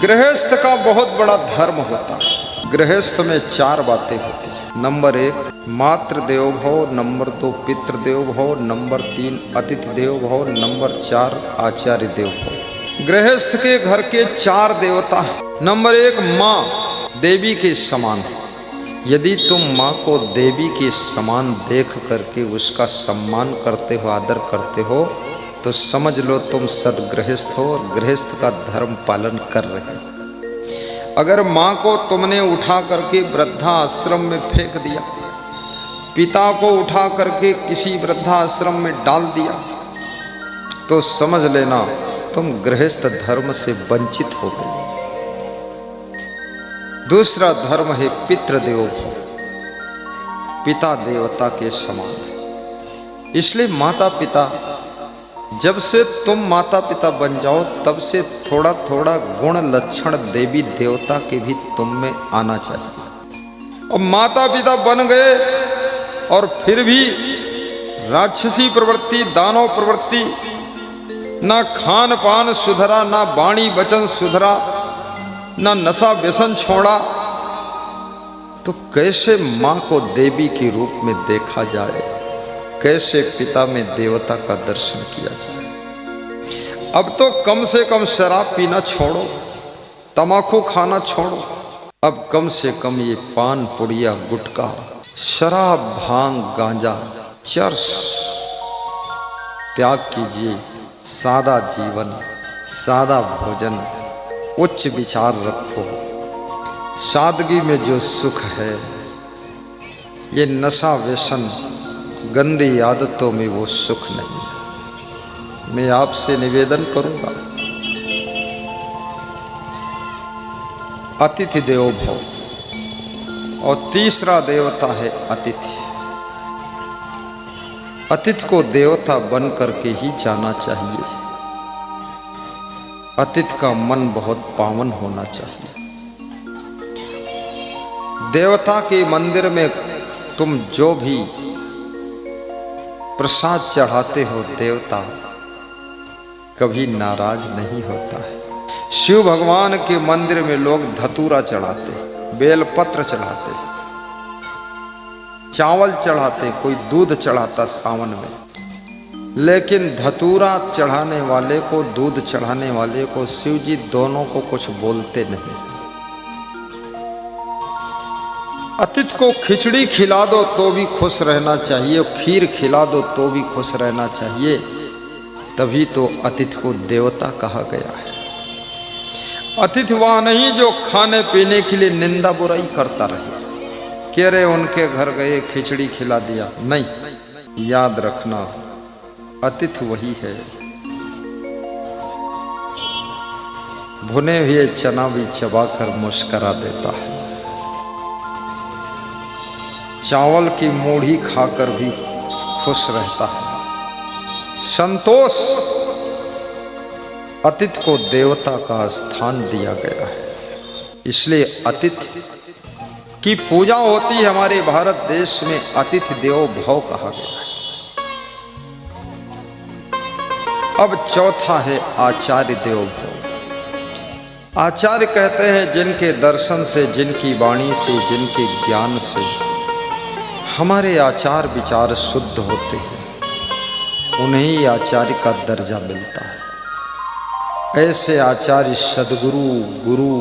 गृहस्थ का बहुत बड़ा धर्म होता है। गृहस्थ में 4 बातें होती हैं। नंबर 1 मातृ देवो भव, नंबर 2 पितृ देवो भव, नंबर 3 अतिथि देवो भव, नंबर 4 आचार्य देवो भव। गृहस्थ के घर के 4 देवता हैं। नंबर 1 माँ देवी के समान। यदि तुम माँ को देवी के समान देख करके उसका सम्मान करते हो, आदर करते हो, तो समझ लो तुम सदगृहस्थ हो और गृहस्थ का धर्म पालन कर रहे हो। अगर माँ को तुमने उठा करके वृद्धाश्रम में फेंक दिया, पिता को उठा करके किसी वृद्धाश्रम में डाल दिया, तो समझ लेना तुम गृहस्थ धर्म से वंचित हो गए। दूसरा धर्म है पितृदेवो भव, पिता देवता के समान। इसलिए माता पिता, जब से तुम माता पिता बन जाओ तब से थोड़ा थोड़ा गुण लक्षण देवी देवता के भी तुम में आना चाहिए। और माता पिता बन गए और फिर भी राक्षसी प्रवृत्ति, दानव प्रवृत्ति, ना खान पान सुधरा, ना वाणी वचन सुधरा, ना नशा व्यसन छोड़ा, तो कैसे माँ को देवी के रूप में देखा जाए, कैसे पिता में देवता का दर्शन किया जाए। अब तो कम से कम शराब पीना छोड़ो, तम्बाकू खाना छोड़ो, अब कम से कम ये पान पुड़िया गुटखा, शराब भांग गांजा चर्स त्याग कीजिए। सादा जीवन, सादा भोजन, उच्च विचार रखो। सादगी में जो सुख है, ये नशा व्यसन गंदी आदतों में वो सुख नहीं है। मैं आपसे निवेदन करूंगा, अतिथि देवो भव। और तीसरा देवता है अतिथि। अतिथि को देवता बन करके ही जाना चाहिए। अतिथि का मन बहुत पावन होना चाहिए। देवता के मंदिर में तुम जो भी प्रसाद चढ़ाते हो, देवता कभी नाराज नहीं होता है। शिव भगवान के मंदिर में लोग धतूरा चढ़ाते, बेलपत्र चढ़ाते, चावल चढ़ाते, कोई दूध चढ़ाता सावन में। लेकिन धतूरा चढ़ाने वाले को, दूध चढ़ाने वाले को शिव जी दोनों को कुछ बोलते नहीं। अतिथि को खिचड़ी खिला दो तो भी खुश रहना चाहिए, खीर खिला दो तो भी खुश रहना चाहिए। तभी तो अतिथि को देवता कहा गया है। अतिथि वह नहीं जो खाने पीने के लिए निंदा बुराई करता रहे, कह रहे उनके घर गए खिचड़ी खिला दिया। नहीं, याद रखना अतिथि वही है। भुने हुए चना भी चबाकर मुस्करा देता है, चावल की मूढ़ी खाकर भी खुश रहता है। संतोष, अतिथि को देवता का स्थान दिया गया है। इसलिए अतिथि की पूजा होती है। हमारे भारत देश में अतिथि देवो भव कहा गया है। अब चौथा है आचार्य देवो भव। आचार्य कहते हैं जिनके दर्शन से, जिनकी वाणी से, जिनके ज्ञान से हमारे आचार विचार शुद्ध होते हैं, उन्हें आचार्य का दर्जा मिलता है। ऐसे आचार्य सदगुरु, गुरु,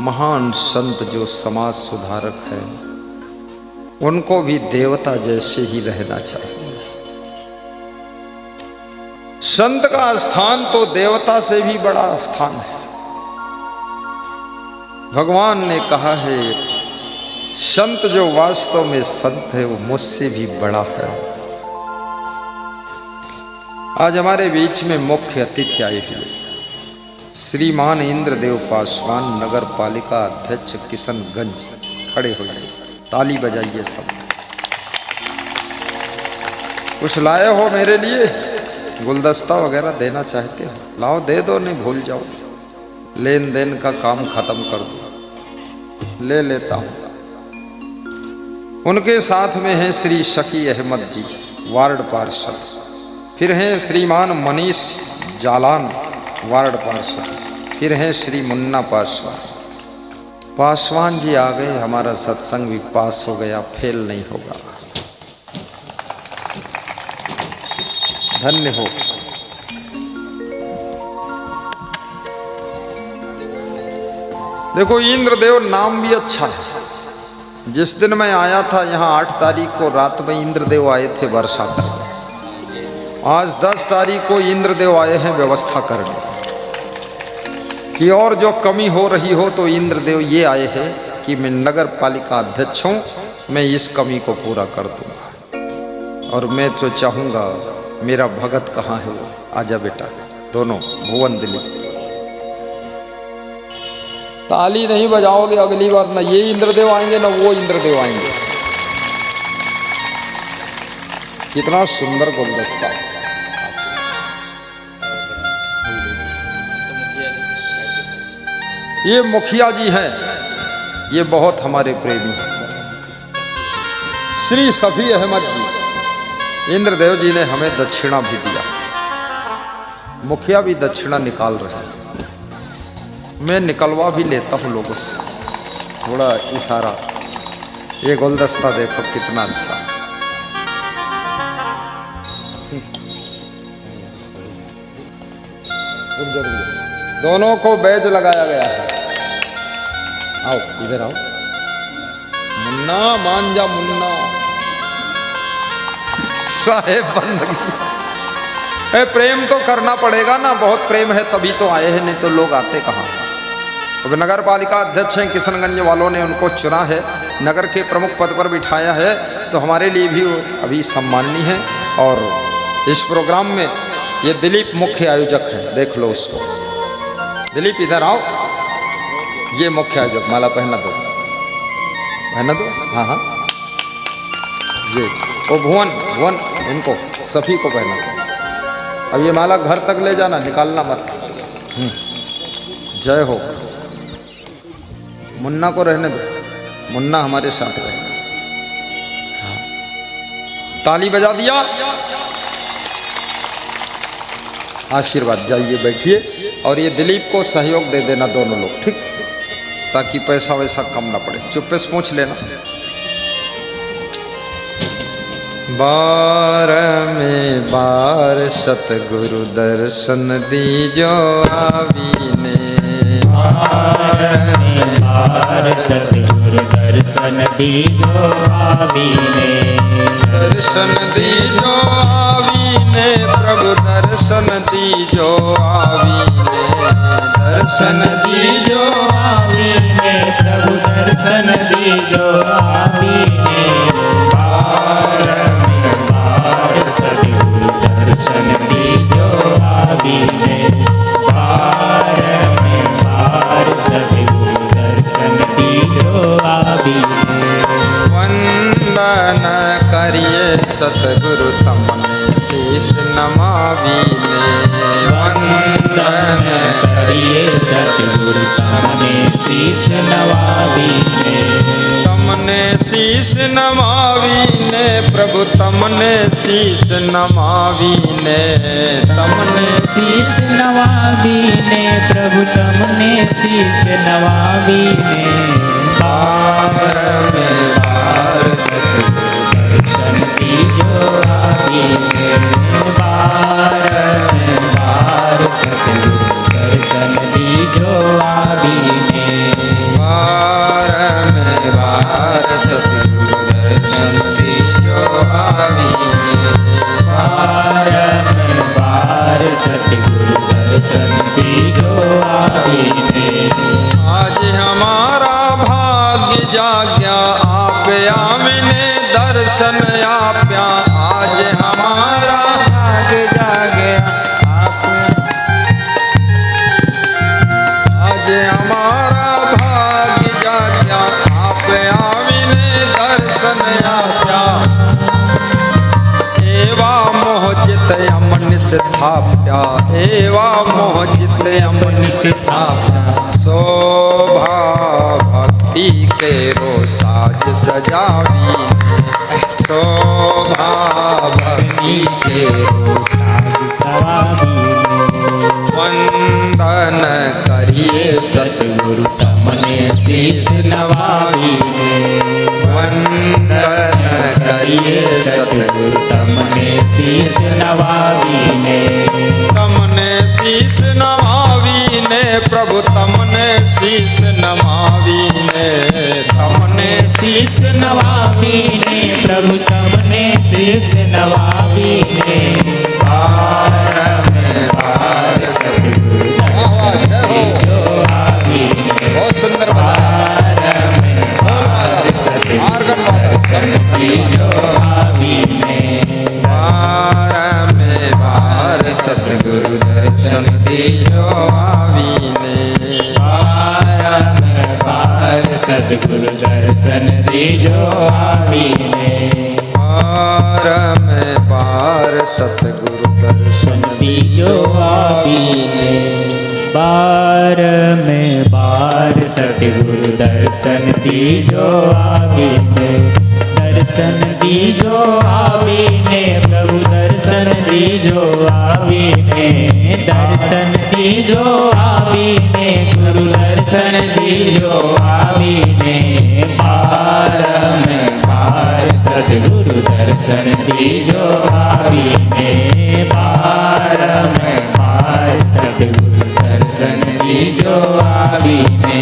महान संत जो समाज सुधारक हैं, उनको भी देवता जैसे ही रहना चाहिए। संत का स्थान तो देवता से भी बड़ा स्थान है। भगवान ने कहा है, संत जो वास्तव में संत है वो मुझसे भी बड़ा है। आज हमारे बीच में मुख्य अतिथि आए हुए श्रीमान इंद्रदेव पासवान, नगर पालिका अध्यक्ष किशनगंज, खड़े हो जाइए, ताली बजाइए सब। कुछ लाए हो मेरे लिए? गुलदस्ता वगैरह देना चाहते हो? लाओ, दे दो, नहीं भूल जाओ। लेन देन का काम खत्म कर दो, ले लेता हूं। उनके साथ में हैं श्री शकी अहमद जी, वार्ड पार्षद। फिर हैं श्रीमान मनीष जालान, वार्ड पार्षद। फिर हैं श्री मुन्ना पासवान। पासवान जी आ गए, हमारा सत्संग भी पास हो गया, फेल नहीं होगा। धन्य हो। देखो इंद्रदेव नाम भी अच्छा है। जिस दिन मैं आया था यहाँ 8 तारीख को रात में इंद्रदेव आए थे वर्षा करने। आज 10 तारीख को इंद्रदेव आए हैं व्यवस्था करने कि और जो कमी हो रही हो तो इंद्रदेव ये आए हैं कि मैं नगर पालिका अध्यक्ष हूँ, मैं इस कमी को पूरा कर दूंगा। और मैं तो चाहूँगा, मेरा भगत कहाँ है वो, आजा बेटा। दोनों भुवन दिलीप, ताली नहीं बजाओगे अगली बार, ना ये इंद्रदेव आएंगे ना वो इंद्रदेव आएंगे। कितना सुंदर गुलदस्ता। ये मुखिया जी हैं, ये बहुत हमारे प्रेमी हैं, श्री सफी अहमद जी। इंद्रदेव जी ने हमें दक्षिणा भी दिया, मुखिया भी दक्षिणा निकाल रहे हैं। मैं निकलवा भी लेता हूँ लोगों से, थोड़ा इशारा। ये गुलदस्ता देखो कितना अच्छा। दोनों को बैज लगाया गया है। आओ इधर आओ, मुन्ना मान जा मुन्ना। साहेब बंदगी, प्रेम तो करना पड़ेगा ना, बहुत प्रेम है तभी तो आए हैं, नहीं तो लोग आते कहाँ। अब नगर पालिका अध्यक्ष हैं, किशनगंज वालों ने उनको चुना है, नगर के प्रमुख पद पर बिठाया है, तो हमारे लिए भी वो अभी सम्माननीय है। और इस प्रोग्राम में ये दिलीप मुख्य आयोजक है, देख लो उसको। दिलीप इधर आओ, ये मुख्य आयोजक। माला पहना दो, पहना दो। हाँ हाँ, ये वो भुवन इनको सभी को पहना दो। अब ये माला घर तक ले जाना, निकालना मत। जय हो। मुन्ना को रहने दो, मुन्ना हमारे साथ रहेगा। हाँ। ताली बजा दिया, आशीर्वाद। जाइए बैठिए, और ये दिलीप को सहयोग दे देना दोनों लोग, ठीक, ताकि पैसा वैसा कम ना पड़े। चुप्पे से पूछ लेना। बार में बार सतगुरु दर्शन दीजो आवीने, बार में बार सतगुरु दर्शन दीजो आवीने, दर्शन दीजो आवीने प्रभु दर्शन दीजो आवीने, दर्शन दीजो आवीने प्रभु दर्शन दीजो आवीने। सतगुरु दर्शन दीजो आवीने, बार में बार सतगुरु दर्शन दीजो आवीने। वंदन करिए सतगुरु तमने शीश नमावीने, वंदन करिए सतगुरु तमने शीश नवावीने, तमने शीश नमावीने प्रभु तमने शीश नमावीने, तमने शीश नवावीने प्रभु तमने शीश नवावीने। बार में बार सतगुरु दर्शन दीजो आवीने, बार में बार सतगुरु दर्शन दीजो आवीने, बार में बार सतगुरु दर्शन दीजो आवीने, बार में बार सतगुरु दर्शन दीजो आवीने। आज हमारा भाग्य जाग्या आप आमने दर्शन आप्या, आज हमारा भाग्य जाग्या आप, आज हमारा भाग्य जाग्या आप आमने दर्शन आप्या। एवा मोहजित अमन स्थाप्या, एवा मोहजित अमन स्थाप्या। शोभा भक्ति के रो साज सजावीने, शोभा भक्ति के रो साज सजावीने। वंदन करिए शीश नवावीने वंदन करिए सतगुरु तमने शीश नवावीने तमने शीश नवावीने प्रभु तमने शीश नवावीने तमने शीश नवावीने प्रभु तमने शीश नवावीने बार में बार सतगुरु दर्शन जो आवीने बहुत सुंदर बार में बार सतगुरु दर्शन जो आवीने बार में बार सतगुरु दर्शन दीजो आवीने बार में बार सतगुरु दर्शन दीजो आवीने बार में बार सतगुरु दर्शन दीजो आवीने बार में बार सतगुरु दर्शन दीजो आवीने दर्शन दीजो आवीने प्रभु दर्शन दीजो आवीने दर्शन दीजो आवीने गुरु दर्शन दीजो आवीने बार में बार सतगुरु दर्शन दीजो आवीने बार में बार सतगुरु दर्शन दीजो आवीने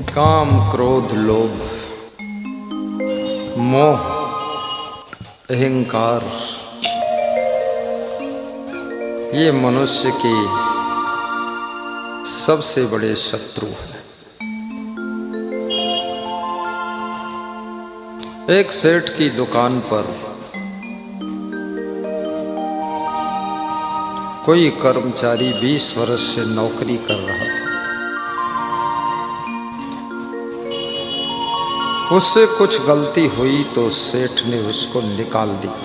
काम क्रोध लोभ मोह अहंकार ये मनुष्य के सबसे बड़े शत्रु हैं। एक सेठ की दुकान पर कोई कर्मचारी 20 वर्ष से नौकरी कर रहा था। उससे कुछ गलती हुई तो सेठ ने उसको निकाल दिया।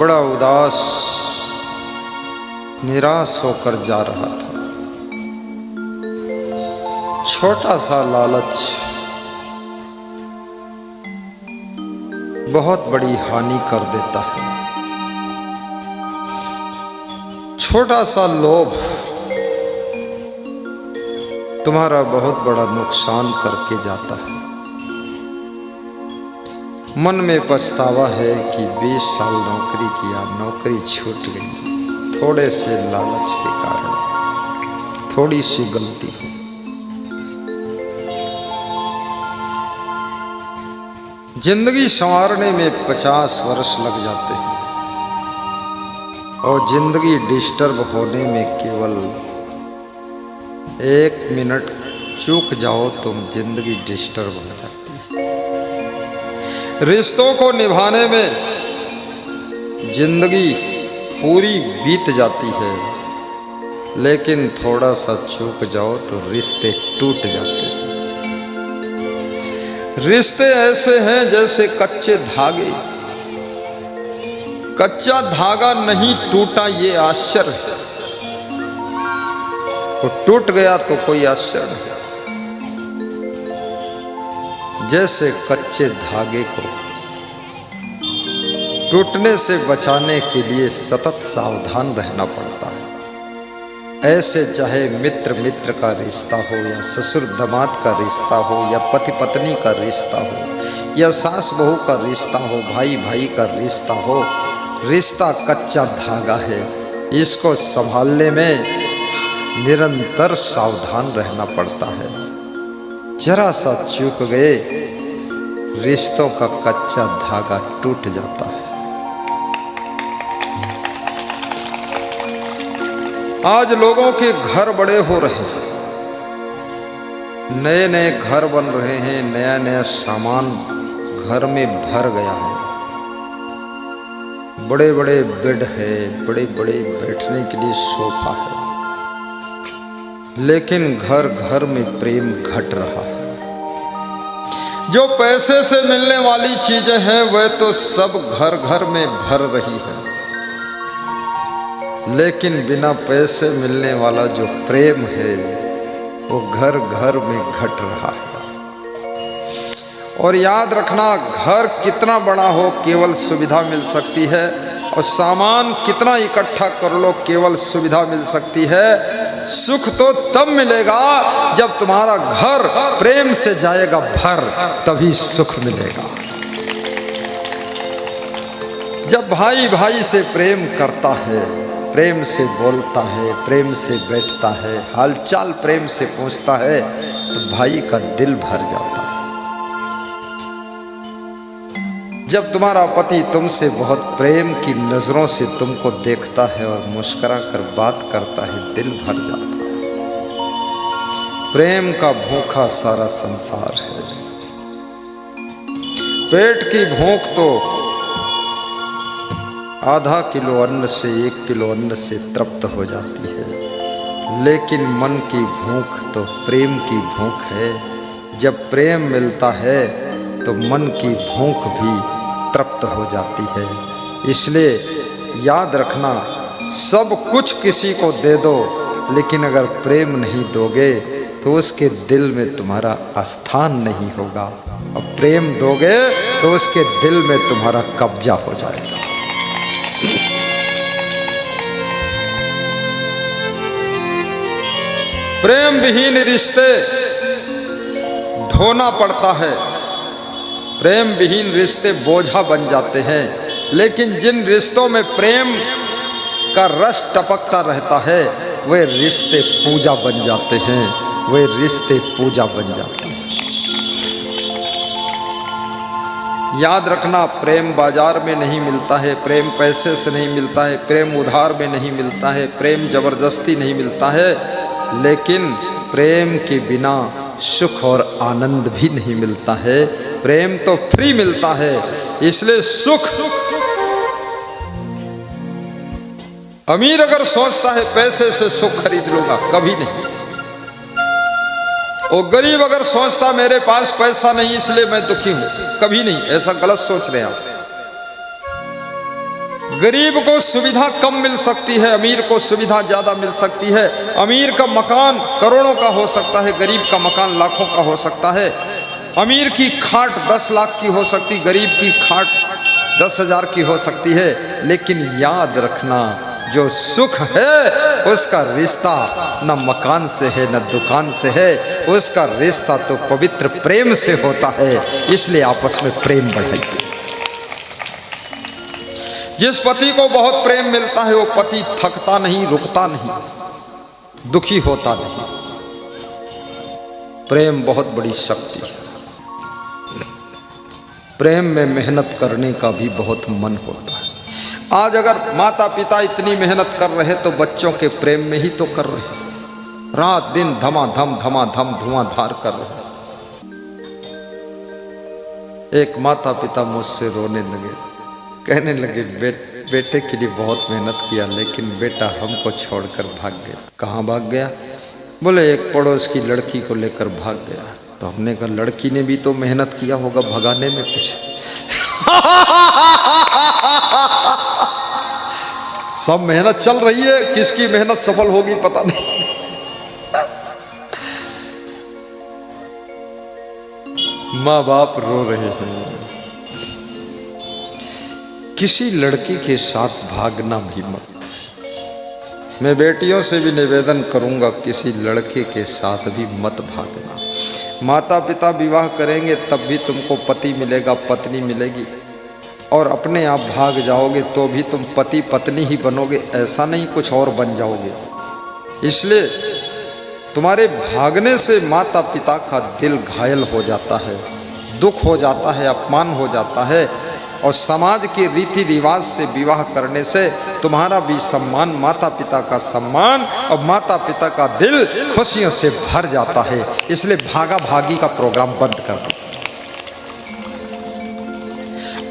बड़ा उदास निराश होकर जा रहा था। छोटा सा लालच बहुत बड़ी हानि कर देता है। छोटा सा लोभ तुम्हारा बहुत बड़ा नुकसान करके जाता है। मन में पछतावा है कि 20 साल नौकरी किया, नौकरी छूट गई थोड़े से लालच के कारण, थोड़ी सी गलती हो। जिंदगी संवारने में 50 वर्ष लग जाते हैं और जिंदगी डिस्टर्ब होने में केवल 1 मिनट चूक जाओ तुम जिंदगी डिस्टर्ब हो जाती है। रिश्तों को निभाने में जिंदगी पूरी बीत जाती है, लेकिन थोड़ा सा चूक जाओ तो रिश्ते टूट जाते हैं। रिश्ते ऐसे हैं जैसे कच्चे धागे। कच्चा धागा नहीं टूटा ये आश्चर्य है, वो टूट गया तो कोई आश्चर्य है। जैसे कच्चे धागे को टूटने से बचाने के लिए सतत सावधान रहना पड़ता है। ऐसे चाहे मित्र मित्र का रिश्ता हो, या ससुर दामाद का रिश्ता हो, या पति पत्नी का रिश्ता हो, या सास बहू का रिश्ता हो, भाई भाई का रिश्ता हो, रिश्ता कच्चा धागा है। इसको संभालने में निरंतर सावधान रहना पड़ता है। जरा सा चूक गए रिश्तों का कच्चा धागा टूट जाता है। आज लोगों के घर बड़े हो रहे हैं, नए नए घर बन रहे हैं, नया नया सामान घर में भर गया है, बड़े बड़े बेड है, बड़े बड़े बैठने के लिए सोफा है, लेकिन घर घर में प्रेम घट रहा है। जो पैसे से मिलने वाली चीजें हैं वह तो सब घर घर में भर रही है, लेकिन बिना पैसे मिलने वाला जो प्रेम है वो घर घर में घट रहा है। और याद रखना, घर कितना बड़ा हो केवल सुविधा मिल सकती है, और सामान कितना इकट्ठा कर लो केवल सुविधा मिल सकती है। सुख तो तब मिलेगा जब तुम्हारा घर प्रेम से जाएगा भर, तभी सुख मिलेगा। जब भाई भाई से प्रेम करता है, प्रेम से बोलता है, प्रेम से बैठता है, हालचाल प्रेम से पूछता है, तो भाई का दिल भर जाता है। जब तुम्हारा पति तुमसे बहुत प्रेम की नजरों से तुमको देखता है और मुस्कुरा कर बात करता है, दिल भर जाता है। प्रेम का भूखा सारा संसार है। पेट की भूख तो आधा किलो अन्न से 1 किलो अन्न से तृप्त हो जाती है, लेकिन मन की भूख तो प्रेम की भूख है। जब प्रेम मिलता है तो मन की भूख भी तृप्त हो जाती है। इसलिए याद रखना, सब कुछ किसी को दे दो, लेकिन अगर प्रेम नहीं दोगे तो उसके दिल में तुम्हारा स्थान नहीं होगा, और प्रेम दोगे तो उसके दिल में तुम्हारा कब्जा हो जाएगा। प्रेम विहीन रिश्ते ढोना पड़ता है, प्रेम विहीन रिश्ते बोझा बन जाते हैं। लेकिन जिन रिश्तों में प्रेम का रस टपकता रहता है, वे रिश्ते पूजा बन जाते हैं, वे रिश्ते पूजा बन जाते हैं। याद रखना, प्रेम बाजार में नहीं मिलता है, प्रेम पैसे से नहीं मिलता है, प्रेम उधार में नहीं मिलता है, प्रेम जबरदस्ती नहीं मिलता है, लेकिन प्रेम के बिना सुख और आनंद भी नहीं मिलता है। प्रेम तो फ्री मिलता है। इसलिए सुख, अमीर अगर सोचता है पैसे से सुख खरीद लूंगा, कभी नहीं। और गरीब अगर सोचता मेरे पास पैसा नहीं इसलिए मैं दुखी हूं, कभी नहीं। ऐसा गलत सोच रहे हैं आप। गरीब को सुविधा कम मिल सकती है, अमीर को सुविधा ज्यादा मिल सकती है। अमीर का मकान करोड़ों का हो सकता है, गरीब का मकान लाखों का हो सकता है। अमीर की खाट 10 लाख की हो सकती, गरीब की खाट 10,000 की हो सकती है। लेकिन याद रखना, जो सुख है उसका रिश्ता न मकान से है न दुकान से है, उसका रिश्ता तो पवित्र प्रेम से होता है। इसलिए आपस में प्रेम बढ़ाइए। जिस पति को बहुत प्रेम मिलता है वो पति थकता नहीं, रुकता नहीं, दुखी होता नहीं। प्रेम बहुत बड़ी शक्ति है। प्रेम में मेहनत करने का भी बहुत मन होता है। आज अगर माता पिता इतनी मेहनत कर रहे तो बच्चों के प्रेम में ही तो कर रहे, रात दिन धमाधम धुआंधार कर रहे। एक माता पिता मुझसे रोने लगे, कहने लगे बेटे के लिए बहुत मेहनत किया, लेकिन बेटा हमको छोड़कर भाग गया। कहाँ भाग गया? बोले एक पड़ोस की लड़की को लेकर भाग गया। तो हमने कहा लड़की ने भी तो मेहनत किया होगा भगाने में कुछ। सब मेहनत चल रही है, किसकी मेहनत सफल होगी पता नहीं। माँ बाप रो रहे हैं। किसी लड़की के साथ भागना भी मत। मैं बेटियों से भी निवेदन करूंगा, किसी लड़के के साथ भी मत भागना। माता पिता विवाह करेंगे तब भी तुमको पति मिलेगा, पत्नी मिलेगी, और अपने आप भाग जाओगे तो भी तुम पति पत्नी ही बनोगे, ऐसा नहीं कुछ और बन जाओगे। इसलिए तुम्हारे भागने से माता पिता का दिल घायल हो जाता है, दुख हो जाता है, अपमान हो जाता है, और समाज के रीति रिवाज से विवाह करने से तुम्हारा भी सम्मान, माता पिता का सम्मान और माता पिता का दिल खुशियों से भर जाता है। इसलिए भागा भागी का प्रोग्राम बंद कर दो।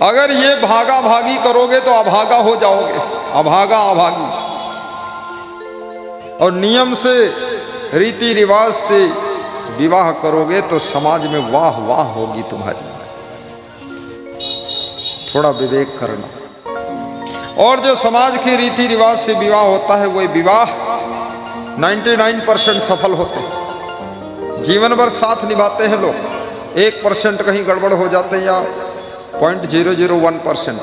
अगर ये भागा भागी करोगे तो अभागा हो जाओगे, अभागा अभागी। और नियम से, रीति रिवाज से विवाह करोगे तो समाज में वाह वाह होगी तुम्हारी। थोड़ा विवेक करना। और जो समाज के रीति रिवाज से विवाह होता है वही विवाह 99% सफल होते हैं, जीवन भर साथ निभाते हैं लोग, 1% कहीं गड़बड़ हो जाते या 0.001%,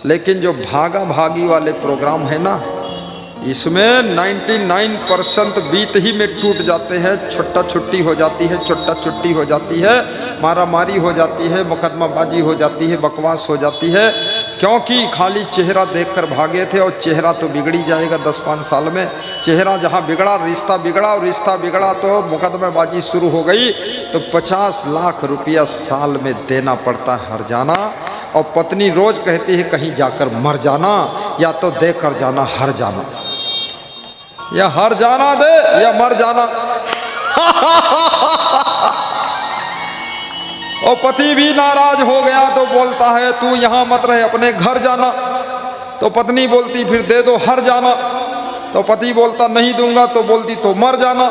लेकिन जो भागा भागी वाले प्रोग्राम है ना, इसमें 99% बीत ही में टूट जाते हैं। छुट्टा छुट्टी हो जाती है, छुट्टा छुट्टी हो जाती है, मारा मारी हो जाती है, मुकदमाबाजी हो जाती है, बकवास हो जाती है, क्योंकि खाली चेहरा देखकर भागे थे। और चेहरा तो बिगड़ी जाएगा 10-5 साल में। चेहरा जहाँ बिगड़ा, रिश्ता बिगड़ा, और रिश्ता बिगड़ा तो मुकदमाबाजी शुरू हो गई, तो 50 लाख रुपया साल में देना पड़ता है हर जाना। और पत्नी रोज कहती है कहीं जाकर मर जाना, या तो देकर जाना हर जाना, या हर जाना दे या मर जाना। और पति भी नाराज हो गया तो बोलता है तू यहां मत रहे, अपने घर जाना। तो पत्नी बोलती फिर दे दो हर जाना। तो पति बोलता नहीं दूंगा, तो बोलती तो मर जाना।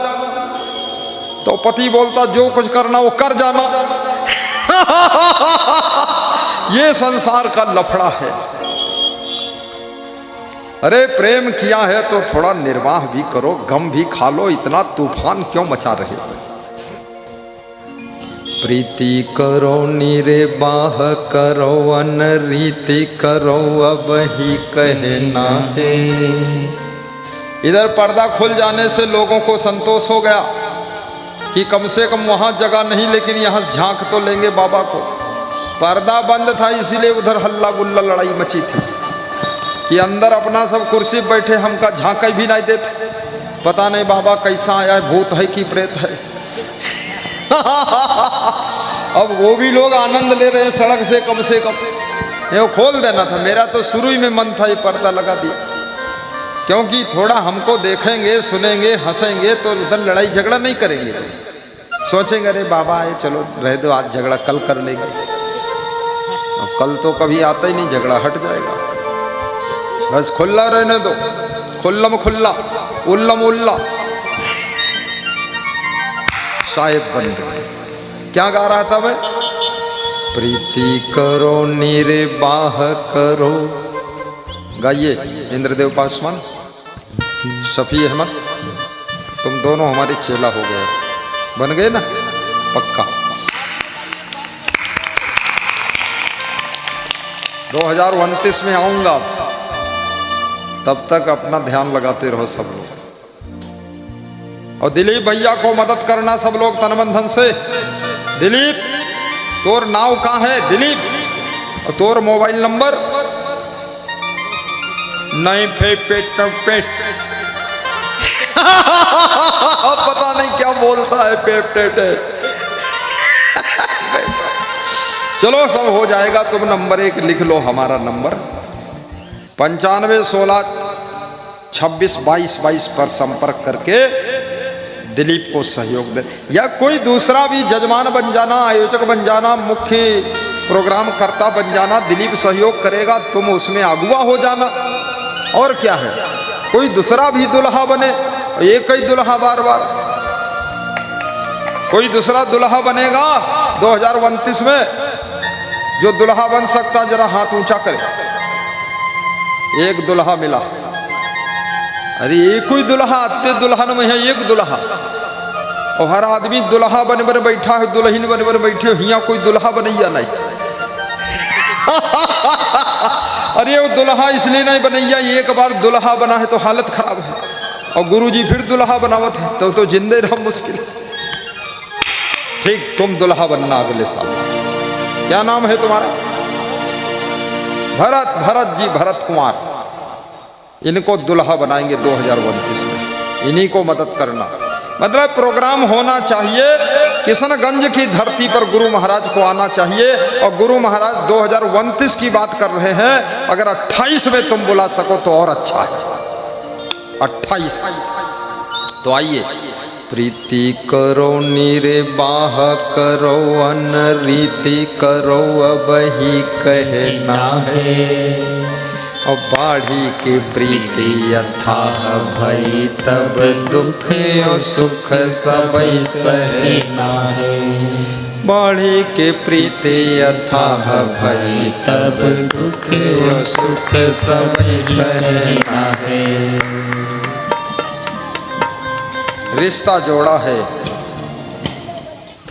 तो पति बोलता जो कुछ करना वो कर जाना। ये संसार का लफड़ा है। अरे प्रेम किया है तो थोड़ा निर्वाह भी करो, गम भी खा लो, इतना तूफान क्यों मचा रहे हो? प्रीति करो निर्वाह करो, अनरीति करो अब ही कहना है। इधर पर्दा खुल जाने से लोगों को संतोष हो गया कि कम से कम वहां जगह नहीं, लेकिन यहाँ झांक तो लेंगे बाबा को। पर्दा बंद था इसीलिए उधर हल्ला गुल्ला लड़ाई मची थी कि अंदर अपना सब कुर्सी बैठे, हमका झांका भी नहीं देते। पता नहीं बाबा कैसा आया है, भूत है कि प्रेत है। अब वो भी लोग आनंद ले रहे हैं सड़क से कम से कम। ये खोल देना था, मेरा तो शुरू ही में मन था ये पर्दा लगा दिया, क्योंकि थोड़ा हमको देखेंगे, सुनेंगे, हंसेंगे तो उधर लड़ाई झगड़ा नहीं करेंगे। सोचेंगे अरे बाबा आए, चलो रह दो, आज झगड़ा कल कर लेंगे। अब कल तो कभी आता ही नहीं, झगड़ा हट जाएगा। बस खुल्ला रहने दो, खुल्लम खुल्ला, उल्लम उल्ला। साहेब बन गए। क्या गा रहा था मैं? प्रीति करो निर्वाह करो। गाइए इंद्रदेव पासवान, शफी अहमद, तुम दोनों हमारे चेला हो गए, बन गए ना पक्का। 2029 में आऊंगा, तब तक अपना ध्यान लगाते रहो सब लोग। और दिलीप भैया को मदद करना सब लोग तन मन धन से। दिलीप तोर नाव कहाँ है दिलीप, और तोर मोबाइल नंबर नहीं पेट पता नहीं क्या बोलता है, पेट है। चलो सब हो जाएगा, तुम नंबर 1 लिख लो हमारा नंबर 95 16 26 22 22 पर संपर्क करके दिलीप को सहयोग दे, या कोई दूसरा भी जजमान बन जाना, आयोजक बन जाना, मुख्य प्रोग्राम कर्ता बन जाना। दिलीप सहयोग करेगा, तुम उसमें अगुवा हो जाना। और क्या है, कोई दूसरा भी दुल्हा बने, एक ही दुल्हा बार बार, कोई दूसरा दुल्हा बनेगा 2029 में। जो दुल्हा बन सकता जरा हाथ ऊंचा करे। एक दुल्हा मिला, अरे एक ही दुल्हा, अत्ते दुल्हन में है एक दुल्हा, और हर आदमी दुल्हा बन बन बैठा है, दुल्हन बन बन बैठे हो, यहाँ कोई दुल्हा बनैया नहीं। अरे वो दुल्हा इसलिए नहीं बनैया, एक बार दुल्हा बना है तो हालत खराब है, और गुरुजी फिर दुल्हा बनावत है, तो जिंदे रह मुश्किल। ठीक, तुम दुल्हा बनना अगले साल। क्या नाम है तुम्हारा? भरत जी, भरत कुमार। इनको दुल्हा बनाएंगे 2029 में, इन्हीं को मदद करना। मतलब प्रोग्राम होना चाहिए, किशनगंज की धरती पर गुरु महाराज को आना चाहिए। और गुरु महाराज 2029 की बात कर रहे हैं, अगर 28 में तुम बुला सको तो और अच्छा है। 28 तो आइए। प्रीति करो निर्वाह करो, अनरीति करो अब ही कहना है। और बाढ़ी के प्रीति अथाह भई, तब दुख और सुख सबई सहना है। बाढ़ी के प्रीति अथाह भई, तब दुख और सुख सबई सहना है। रिश्ता जोड़ा है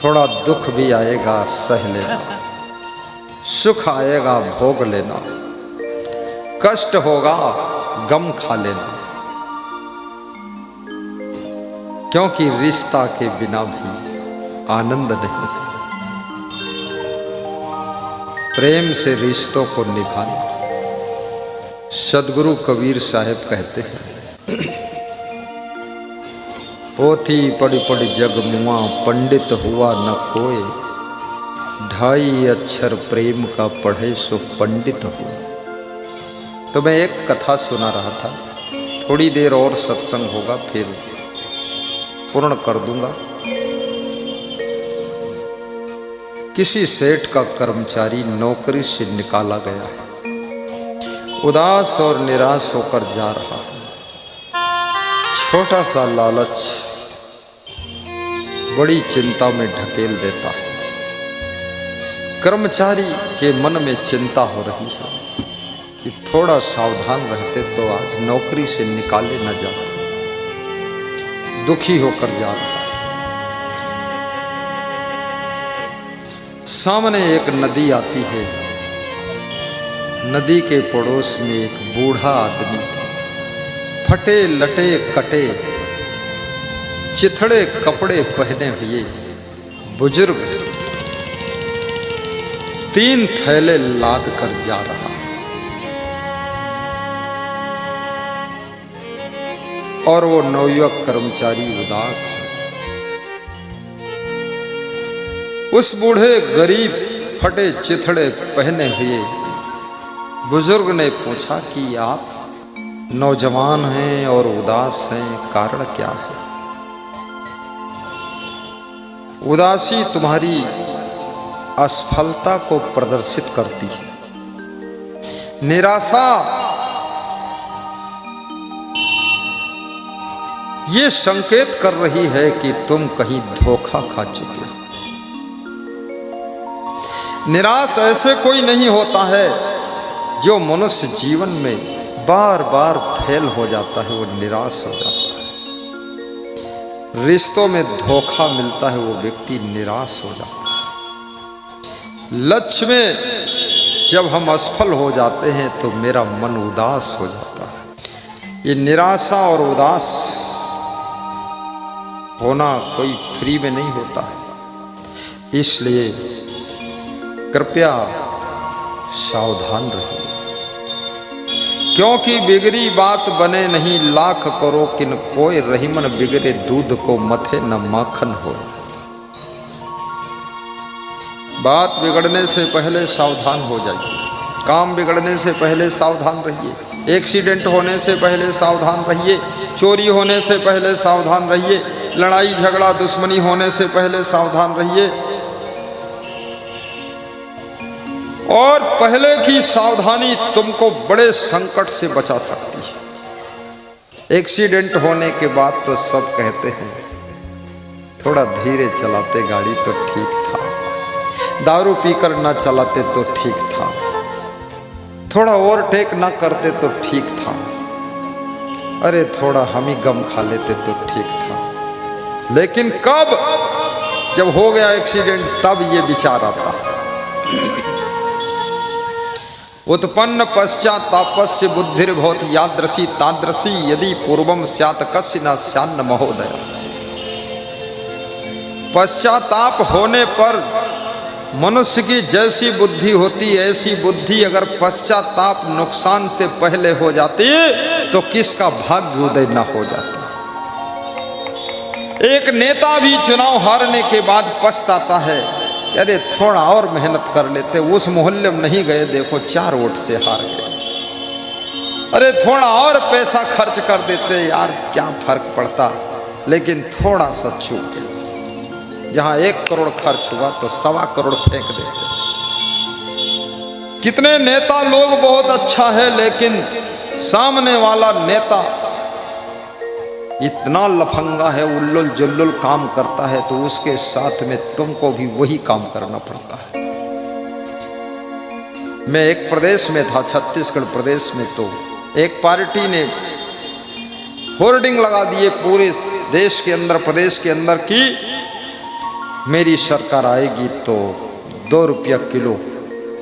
थोड़ा दुख भी आएगा सह लेना, सुख आएगा भोग लेना, कष्ट होगा गम खा लेना, क्योंकि रिश्ता के बिना भी आनंद नहीं। प्रेम से रिश्तों को निभाना। सदगुरु कबीर साहब कहते हैं, पोथी पढ़ी पढ़ी जग मुआ, पंडित हुआ न कोई, 2.5 अक्षर प्रेम का पढ़े सो पंडित हुआ। तो मैं एक कथा सुना रहा था, थोड़ी देर और सत्संग होगा फिर पूर्ण कर दूंगा। किसी सेठ का कर्मचारी नौकरी से निकाला गया है, उदास और निराश होकर जा रहा है। छोटा सा लालच बड़ी चिंता में ढकेल देता है। कर्मचारी के मन में चिंता हो रही है कि थोड़ा सावधान रहते तो आज नौकरी से निकाले न जाते। दुखी होकर जा रहा है। सामने एक नदी आती है। नदी के पड़ोस में एक बूढ़ा आदमी, फटे लटे कटे चिथड़े कपड़े पहने हुए बुजुर्ग 3 थैले लाद कर जा रहा है। और वो नवयुवक कर्मचारी उदास है। उस बूढ़े गरीब फटे चिथड़े पहने हुए बुजुर्ग ने पूछा कि आप नौजवान हैं और उदास हैं, कारण क्या है? उदासी तुम्हारी असफलता को प्रदर्शित करती है। निराशा ये संकेत कर रही है कि तुम कहीं धोखा खा चुके हो। निराश ऐसे कोई नहीं होता है जो मनुष्य जीवन में बार बार फेल हो जाता है, वो निराश हो जाता है। रिश्तों में धोखा मिलता है, वो व्यक्ति निराश हो जाता है। लक्ष्य में जब हम असफल हो जाते हैं तो मेरा मन उदास हो जाता है। ये निराशा और उदास होना कोई फ्री में नहीं होता है। इसलिए कृपया सावधान रहिए, क्योंकि बिगड़ी बात बने नहीं लाख करो, किन कोई रहीमन बिगड़े दूध को मथे न माखन हो। बात बिगड़ने से पहले सावधान हो जाइए, काम बिगड़ने से पहले सावधान रहिए, एक्सीडेंट होने से पहले सावधान रहिए, चोरी होने से पहले सावधान रहिए, लड़ाई झगड़ा दुश्मनी होने से पहले सावधान रहिए। और पहले की सावधानी तुमको बड़े संकट से बचा सकती है। एक्सीडेंट होने के बाद तो सब कहते हैं थोड़ा धीरे चलाते गाड़ी तो ठीक था, दारू पीकर ना चलाते तो ठीक था, थोड़ा ओवरटेक ना करते तो ठीक था, अरे थोड़ा हम ही गम खा लेते तो ठीक था। लेकिन कब जब हो गया एक्सीडेंट तब ये विचार आता है। उत्पन्न पश्चातापस्य बुद्धिर्भवति यादृशी तादृशी, यदि पूर्वम स्यात् कस्य न स्यान्न महोदय। पश्चाताप होने पर मनुष्य की जैसी बुद्धि होती ऐसी बुद्धि अगर पश्चाताप नुकसान से पहले हो जाती तो किसका भाग्य उदय न हो जाता। एक नेता भी चुनाव हारने के बाद पछताता है, अरे थोड़ा और मेहनत कर लेते, उस मोहल्ले में नहीं गए, देखो 4 वोट से हार गए। अरे थोड़ा और पैसा खर्च कर देते, यार क्या फर्क पड़ता, लेकिन थोड़ा सा चूक गए। जहां 1 करोड़ खर्च हुआ तो 1.25 करोड़ फेंक देते। कितने नेता लोग बहुत अच्छा है, लेकिन सामने वाला नेता इतना लफंगा है, उल्लुल जुल्लुल काम करता है, तो उसके साथ में तुमको भी वही काम करना पड़ता है। मैं एक प्रदेश में था, छत्तीसगढ़ प्रदेश में, तो एक पार्टी ने होर्डिंग लगा दिए पूरे देश के अंदर, प्रदेश के अंदर की मेरी सरकार आएगी तो 2 रुपया किलो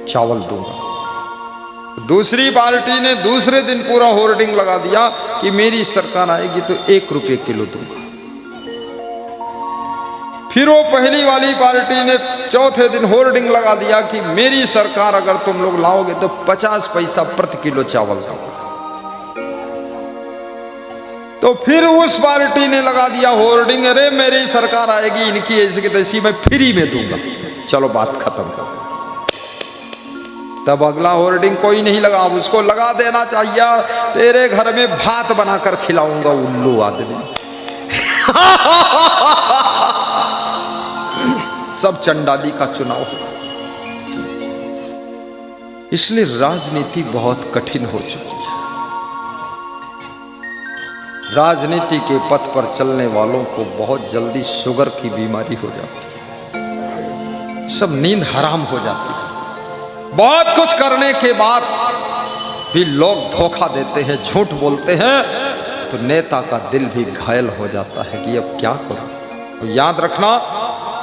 चावल दूंगा। दूसरी पार्टी ने दूसरे दिन पूरा होर्डिंग लगा दिया कि मेरी सरकार आएगी तो 1 रुपये किलो दूंगा। फिर वो पहली वाली पार्टी ने चौथे दिन होर्डिंग लगा दिया कि मेरी सरकार अगर तुम लोग लाओगे तो 50 पैसा प्रति किलो चावल दूंगा। तो फिर उस पार्टी ने लगा दिया होर्डिंग, अरे मेरी सरकार आएगी, इनकी ऐसी की तैसी मैं फ्री में दूंगा। चलो बात खत्म कर। तब अगला होर्डिंग कोई नहीं लगा, उसको लगा देना चाहिए, तेरे घर में भात बनाकर खिलाऊंगा उल्लू आदमी। सब चंडाली का चुनाव। इसलिए राजनीति बहुत कठिन हो चुकी है। राजनीति के पथ पर चलने वालों को बहुत जल्दी शुगर की बीमारी हो जाती है, सब नींद हराम हो जाती है। बहुत कुछ करने के बाद भी लोग धोखा देते हैं, झूठ बोलते हैं, तो नेता का दिल भी घायल हो जाता है कि अब क्या करूं। तो याद रखना,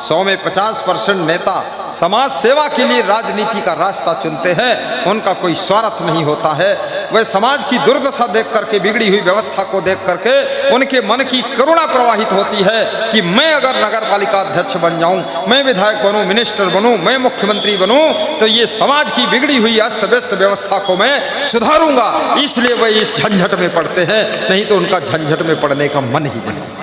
100 में 50% नेता समाज सेवा के लिए राजनीति का रास्ता चुनते हैं। उनका कोई स्वार्थ नहीं होता है। वह समाज की दुर्दशा देख करके, बिगड़ी हुई व्यवस्था को देख करके उनके मन की करुणा प्रवाहित होती है कि मैं अगर नगर पालिका अध्यक्ष बन जाऊं, मैं विधायक बनूं, मिनिस्टर बनूं, मैं मुख्यमंत्री बनूं, तो ये समाज की बिगड़ी हुई अस्त व्यस्त व्यवस्था को मैं सुधारूंगा। इसलिए वह इस झंझट में पड़ते हैं, नहीं तो उनका झंझट में पड़ने का मन ही नहीं।